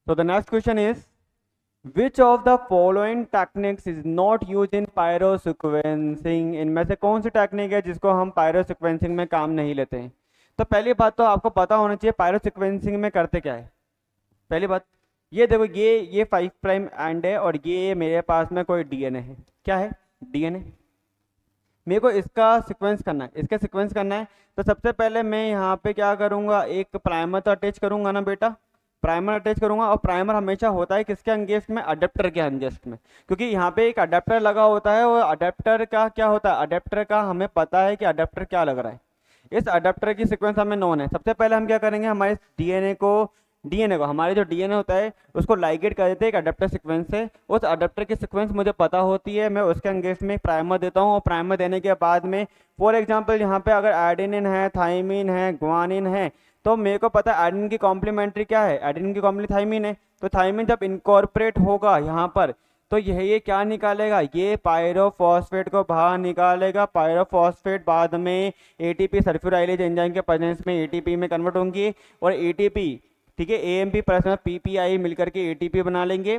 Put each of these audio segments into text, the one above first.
So the next question is, which of the following techniques is not used in pyrosequencing? इनमें से कौन सी technique है जिसको हम pyrosequencing में काम नहीं लेते हैं? तो पहली बात तो आपको पता होना चाहिए pyrosequencing में करते क्या है। पहली बात ये देखो, ये 5 प्राइम एंड है और ये मेरे पास में कोई डीएनए है। क्या है? डीएनए। मेरे को इसका सीक्वेंस करना है, इसका सीक्वेंस करना है। तो सबसे पहले मैं यहाँ पे क्या करूँगा, एक प्राइमर तो अटैच करूँगा ना बेटा, प्राइमर अटैच करूँगा। और प्राइमर हमेशा होता है किसके अगेंस्ट में? अडेप्टर के अगेंस्ट में, क्योंकि यहाँ पे एक अडेप्टर लगा होता है। और अडेप्टर का क्या होता है? अडेप्टर का हमें पता है कि अडेप्टर क्या लग रहा है। इस अडेप्टर की सीक्वेंस हमें नोन है। सबसे पहले हम क्या करेंगे, हमारे डीएनए को हमारे जो डीएनए होता है उसको लाइगेट कर देते हैं एक अडेप्टर सीक्वेंस से। उस अडेप्टर की सीक्वेंस मुझे पता होती है, मैं उसके अगेंस्ट में प्राइमर देता हूँ। और प्राइमर देने के बाद में फॉर एग्जांपल यहाँ पे अगर एडेनिन है, थाइमिन है, ग्वानिन है, तो मेरे को पता है एडेनिन की कॉम्प्लीमेंट्री क्या है, एडेनिन की कॉम्प्लीमेंट्री थाइमिन है। तो थाइमिन जब इनकॉर्पोरेट होगा यहाँ पर, तो ये क्या निकालेगा, ये पायरोफॉस्फेट को बाहर निकालेगा। पायरोफॉस्फेट बाद में एटीपी सल्फ्यूराइलेज एंजाइम के प्रेजेंस में एटीपी में कन्वर्ट होंगी। और एटीपी, ठीक है, एएमपी प्लस में पीपीआई मिलकर के एटीपी बना लेंगे।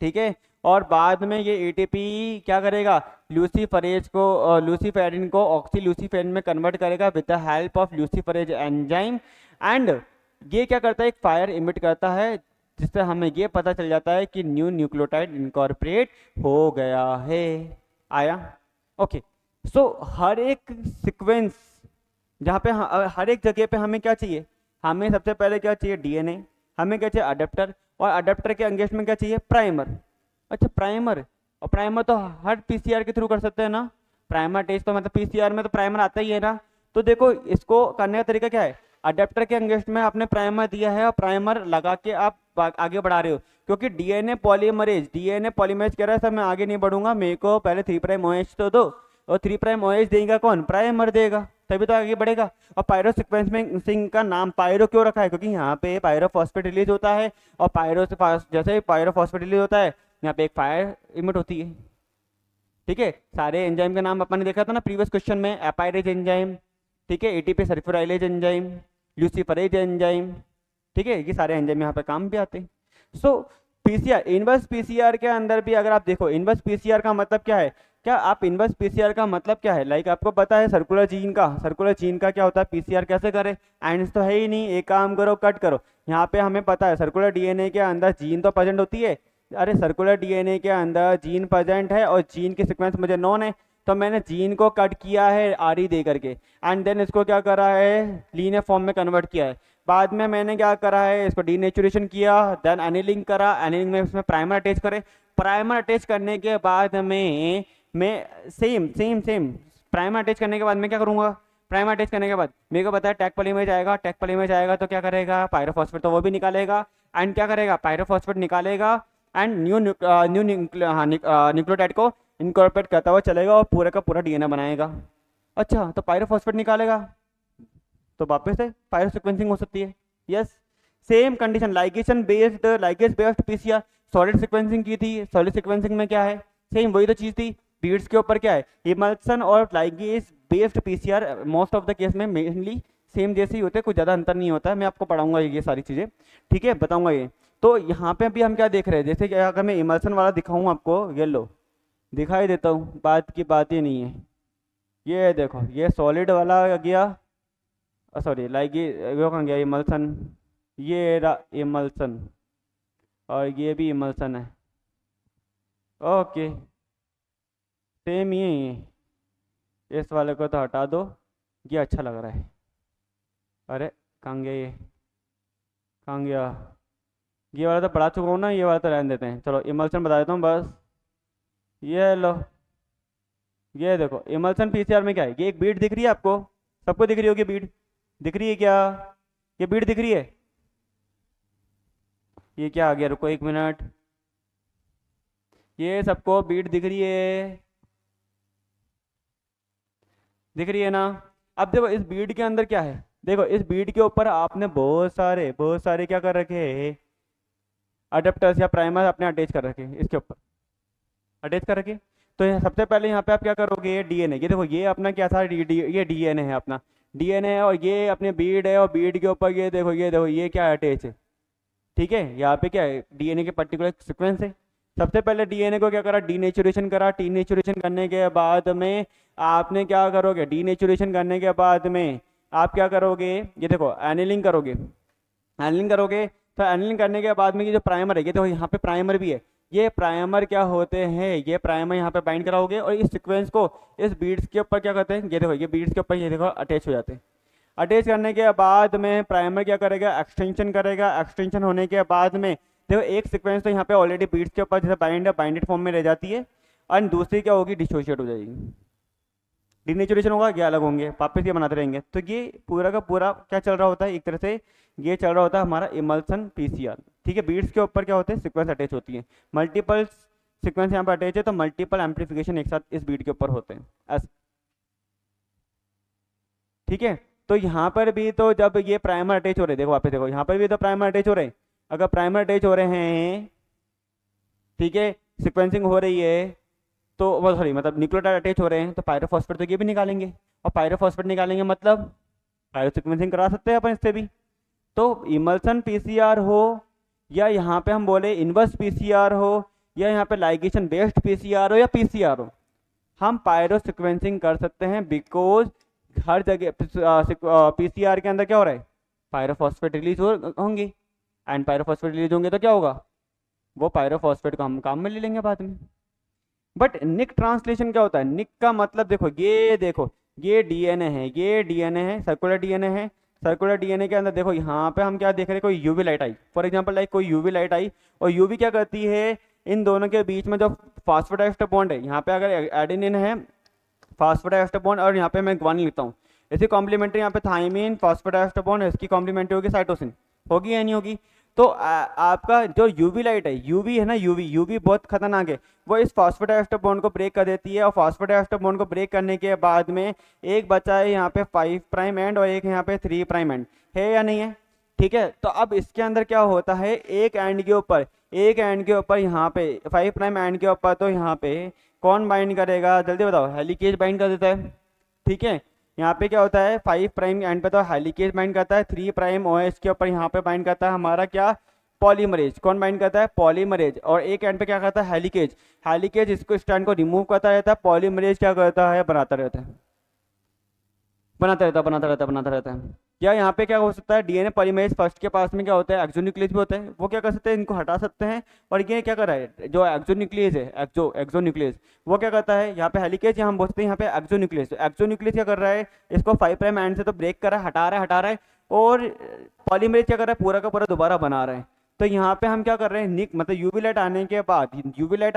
ठीक है, और बाद में ये एटीपी क्या करेगा, लूसीफरेज को लूसीफेरिन को ऑक्सीलूसीफेरिन में कन्वर्ट करेगा with the help of luciferase enzyme. And ये क्या करता है, एक फायर इमिट करता है, जिससे हमें ये पता चल जाता है कि न्यू न्यूक्लियोटाइड इनकॉर्पोरेट हो गया है। आया? ओके। सो हर एक सीक्वेंस जहाँ पे हर एक जगह पे हमें क्या चाहिए, हमें सबसे पहले क्या चाहिए, डीएनए, हमें क्या चाहिए, अडेप्टर, और अडेप्टर के अगेंस्ट में क्या चाहिए, प्राइमर। अच्छा, प्राइमर, और प्राइमर तो हर पीसीआर के थ्रू कर सकते हैं ना। प्राइमर टेस्ट तो मतलब पीसीआर में तो प्राइमर आता ही है ना। तो देखो इसको करने का तरीका क्या है, अडेप्टर के अगेंस्ट में आपने प्राइमर दिया है और प्राइमर लगा के आप आगे बढ़ा रहे हो, क्योंकि डीएनए पॉलीमरेज कह रहा है सर मैं आगे नहीं बढ़ूंगा, मेरे को पहले 3 प्राइम OH तो दो। और 3 प्राइम OH देगा कौन, प्राइमर देगा, तभी तो आगे बढ़ेगा। और पायरो सीक्वेंसिंग का नाम पायरो क्यों रखा है, क्योंकि यहाँ पे पायरोफॉस्फेट रिलीज होता है। और पायरो से जैसे पायरोफॉस्फेट रिलीज होता है, यहाँ पे एक फायर इमिट होती है। ठीक है, सारे एंजाइम का नाम अपन ने देखा था ना प्रीवियस क्वेश्चन में, एपाइरेज एंजाइम, ठीक है, एटीपी सल्फ्यूराइलेज एंजाइम, लूसीफरेज एंजाइम। ठीक है, ये सारे एंजाइम यहाँ पे काम भी आते हैं। सो पीसीआर, इनवर्स पीसीआर के अंदर भी अगर आप देखो, इनवर्स पीसीआर का मतलब क्या है, क्या आप इनवर्स पीसीआर का मतलब क्या है, लाइक आपको पता है सर्कुलर जीन का क्या होता है, पीसीआर कैसे करे, एंड्स तो है ही नहीं, एक काम करो कट करो। यहाँ पे हमें पता है सर्कुलर डीएनए के अंदर जीन तो प्रेजेंट होती है। अरे सर्कुलर डीएनए के अंदर जीन प्रेजेंट है और जीन की सीक्वेंस मुझे नॉन है, तो मैंने जीन को कट किया है आरई दे करके, एंड देन इसको क्या करा है, लीनियर फॉर्म में कन्वर्ट किया है। बाद में मैंने क्या करा है, इसको डीनेचुरेशन किया, देन एनिलिंग करा, एनिलिंग में इसमें प्राइमर अटैच करे। प्राइमर अटैच करने के बाद में मैं सेम प्राइमर अटैच करने के बाद मैं क्या करूँगा, प्राइमर अटैच करने के बाद मेरे को पता है टैग पॉलीमरेज आएगा, टैग पॉलीमरेज आएगा तो क्या करेगा, पायरोफॉस्फेट तो वो भी निकालेगा। एंड क्या करेगा, पायरोफॉस्फेट निकालेगा एंड न्यू न्यूक्लियोटाइड को इनकॉर्पोरेट करता हुआ चलेगा और पूरे का पूरा डीएनए बनाएगा। अच्छा, तो पायरोफॉस्फेट निकालेगा तो वापस से पायरो सीक्वेंसिंग हो सकती है। Yes, same condition, ligase based PCR, solid sequencing की थी। सॉलिड सीक्वेंसिंग में क्या है, सेम वही तो चीज़ थी। बीड्स के ऊपर क्या है, इमल्सन और ligase based PCR most of the case में मेनली सेम जैसे ही होते हैं, कुछ ज़्यादा अंतर नहीं होता है। मैं आपको पढ़ाऊंगा ये सारी चीज़ें, ठीक है, बताऊंगा ये। तो यहाँ पे अभी हम क्या देख रहे हैं, जैसे कि अगर मैं इमल्सन वाला दिखाऊँ आपको, ये लो दिखाई देता हूँ, बात की बात ही नहीं है। ये देखो, ये सॉलिड वाला गया, सॉरी लाइगेज वो कहाँ गया, इमल्सन, ये रहा इमल्सन, और ये भी इमल्सन है। ओके, सेम ही है। इस वाले को तो हटा दो, ये अच्छा लग रहा है। अरे कहाँ गया, ये कहाँ गया, ये वाला तो पढ़ा चुका हूँ ना, ये वाला तो रहने देते हैं। चलो इमल्सन बता देता हूँ बस। ये लो, ये देखो इमल्सन पीसीआर में क्या है, ये एक बीड दिख रही है आपको, सबको दिख रही होगी बीड, दिख रही है क्या, ये बीड दिख रही है। ये क्या आ गया, रुको 1 मिनट, ये सबको बीड दिख रही है, दिख रही है ना। अब देखो इस बीड के अंदर क्या है, देखो इस बीड के ऊपर आपने बहुत सारे क्या कर रखे हैं, अडेप्टर्स या प्राइमर अपने अटैच कर रखे हैं, इसके ऊपर अटैच कर रखे। तो सबसे पहले यहाँ पे आप क्या करोगे, ये डीएनए, ये देखो ये अपना क्या था, ये डीएनए है, अपना डीएनए है, और ये अपने बीड है, और बीड के ऊपर ये देखो ये क्या अटैच है, ठीक है, यहाँ पे क्या है, डीएनए के पर्टिकुलर सीक्वेंस है। सबसे पहले डीएनए को क्या करा, डीनेचुरेशन करा। डीनेचुरेशन करने के बाद में आपने क्या करोगे, डीनेचुरेशन करने के बाद में आप क्या करोगे, ये देखो एनिलिंग करोगे। एनिलिंग करोगे तो एनिलिंग करने के बाद में ये जो प्राइमर है, ये देखो यहाँ पे प्राइमर भी है। ये प्राइमर क्या होते हैं, ये प्राइमर यहाँ पे बाइंड कराओगे और इस सीक्वेंस को इस बीड्स के ऊपर क्या करते हैं, ये देखो ये बीड्स के ऊपर ये देखो अटैच हो जाते हैं। अटैच करने के बाद में प्राइमर क्या करेगा, एक्सटेंशन करेगा। एक्सटेंशन होने के बाद में देखो एक सीक्वेंस तो यहाँ पे ऑलरेडी बीट्स के ऊपर जैसे बाइंडेड फॉर्म में रह जाती है, और दूसरी क्या होगी, डिसोशिएट हो जाएगी। डिनेचुरेशन होगा, ये अलग होंगे, वापस ये बनाते रहेंगे। तो ये पूरा का पूरा क्या चल रहा होता है, एक तरह से ये चल रहा होता है हमारा इमल्सन पीसीआर। ठीक है, बीट्स के ऊपर क्या होते हैं, सीक्वेंस अटैच होती है। मल्टीपल सीक्वेंस यहाँ पर अटैच है, तो मल्टीपल एम्पलीफिकेशन एक साथ इस बीट के ऊपर होते हैं ऐसे। ठीक है, तो यहाँ पर भी तो जब ये प्राइमर अटैच हो रहे, देखो वापस देखो, यहाँ पर भी तो प्राइमर अटैच हो रहे हैं। अगर प्राइमर अटैच हो रहे हैं, ठीक है, सीक्वेंसिंग हो रही है, तो वो सॉरी मतलब न्यूक्लियोटाइड अटैच हो रहे हैं, तो पायरोफॉस्फेट तो ये भी निकालेंगे, और पायरोफॉस्फेट निकालेंगे मतलब पायरो सीक्वेंसिंग करा सकते हैं अपन इससे भी। तो इमल्सन पीसीआर हो, या यहाँ पे हम बोले इनवर्स पीसीआर हो, या यहाँ पे लाइगेशन बेस्ड पीसीआर हो, या पीसीआर हो, हम पायरो सीक्वेंसिंग कर सकते हैं। बिकॉज हर जगह पीसीआर के अंदर क्या हो रहा है, पायरोफॉस्फेट रिलीज होंगे, एंड पायरोफॉस्फेट रिलीज होंगे तो क्या होगा, वो पायरोफॉस्फेट को हम काम में ले लेंगे बाद में। बट निक ट्रांसलेशन क्या होता है, निक का मतलब देखो ये डीएनए है, ये डीएनए है, सर्कुलर डीएनए है। सर्कुलर डीएनए के अंदर देखो यहाँ पे हम क्या देख रहे हैं, कोई UV light I, for example like कोई यूवी लाइट आई, और यूवी क्या करती है, इन दोनों के बीच में जो फॉस्फोडाइस्टर बॉन्ड है, यहाँ पे अगर एडेनिन है फॉस्फोडाइस्टर बॉन्ड, और यहाँ पे मैं ग्वानिन लिखता हूँ, इसी कॉम्प्लीमेंट्री यहाँ पे थाइमिन फॉस्फोडाइस्टर बॉन्ड, इसकी कॉम्प्लीमेंट्री होगी साइटोसिन, होगी या नहीं होगी। तो आपका जो यूवी लाइट है, यूवी है ना, यूवी बहुत खतरनाक है, वो इस फॉस्फोडाइस्टर बॉन्ड को ब्रेक कर देती है, और फॉस्फोडाइस्टर बॉन्ड को ब्रेक करने के बाद में एक बचा है यहाँ पे 5 प्राइम एंड, और एक यहाँ पे 3 प्राइम एंड, है या नहीं है। ठीक है, तो अब इसके अंदर क्या होता है, एक एंड के ऊपर यहाँ पे 5 प्राइम एंड के ऊपर, तो यहाँ पे कौन बाइंड करेगा, जल्दी बताओ, हेलिकेज बाइंड कर देता है। ठीक है, यहाँ पे क्या होता है, 5 प्राइम एंड पे तो हेलिकेज बाइंड करता है, 3 प्राइम ओएच के ऊपर यहाँ पे बाइंड करता है हमारा क्या, पॉलीमरेज। कौन बाइंड करता है, पॉलीमरेज। और एक एंड पे क्या करता है, हेलिकेज इसको स्ट्रैंड को रिमूव करता रहता है, पॉलीमरेज क्या करता है, बनाता रहता है। या यहाँ पे क्या हो सकता है, डीएनए पॉलीमरेज फर्स्ट के पास में क्या होता है, एक्सोन्यूक्लियस भी होता है, वो क्या कर सकते हैं, इनको हटा सकते हैं। और ये क्या कर रहा है, जो एक्सोन्यूक्लियस है, एक्सोन्यूक्लियस वो क्या करता है, यहाँ पे हेलिकेज, यहाँ हम बोलते हैं यहाँ पे एक्सोन्यूक्लियस क्या कर रहा है, इसको 5 प्राइम एंड से तो ब्रेक कर रहा है, हटा रहा है, और पॉलीमरेज क्या कर रहा है, पूरा का पूरा दोबारा बना रहा है। तो यहाँ पे हम क्या कर रहे हैं, निक मतलब यूवी लाइट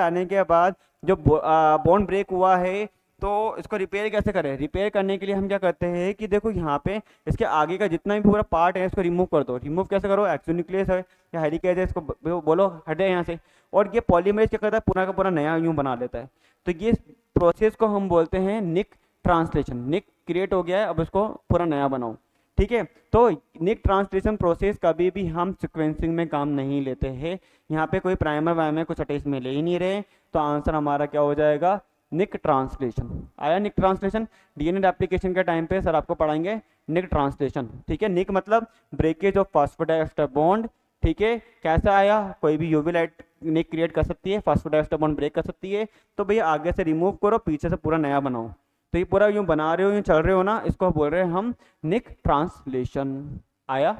आने के बाद जो बॉन्ड ब्रेक हुआ है, तो इसको रिपेयर कैसे करें, रिपेयर करने के लिए हम क्या करते हैं कि देखो यहाँ पे इसके आगे का जितना भी पूरा पार्ट है इसको रिमूव कर दो। रिमूव कैसे करो, एक्सोन्यूक्लियस है या हेलिकेज है, इसको बोलो हटे यहाँ से, और ये पॉलीमरेज क्या करता है, पूरा का पूरा नया यूं बना देता है। तो ये प्रोसेस को हम बोलते हैं निक ट्रांसलेशन। निक क्रिएट हो गया है, अब इसको पूरा नया बनाओ। ठीक है, तो निक ट्रांसलेशन प्रोसेस कभी भी हम सीक्वेंसिंग में काम नहीं लेते हैं। यहाँ पे कोई प्राइमर वाइमर कुछ अटैच में ले ही नहीं रहे, तो आंसर हमारा क्या हो जाएगा, निक ट्रांसलेशन। आया निक ट्रांसलेशन, डीएनए एप्लीकेशन के टाइम पे सर आपको पढ़ाएंगे निक ट्रांसलेशन। ठीक है, निक मतलब ब्रेकेज ऑफ फॉस्फोडाइस्टर बॉन्ड। ठीक है, कैसे आया, कोई भी यूवी लाइट निक क्रिएट कर सकती है, फॉस्फोडाइस्टर बॉन्ड ब्रेक कर सकती है, तो भैया आगे से रिमूव करो, पीछे से पूरा नया बनाओ। तो ये पूरा यूं बना रहे हो, यूं चल रहे हो ना, इसको बोल रहे हैं हम निक ट्रांसलेशन। आया,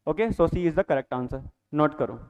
okay, so C is the correct answer, note करो।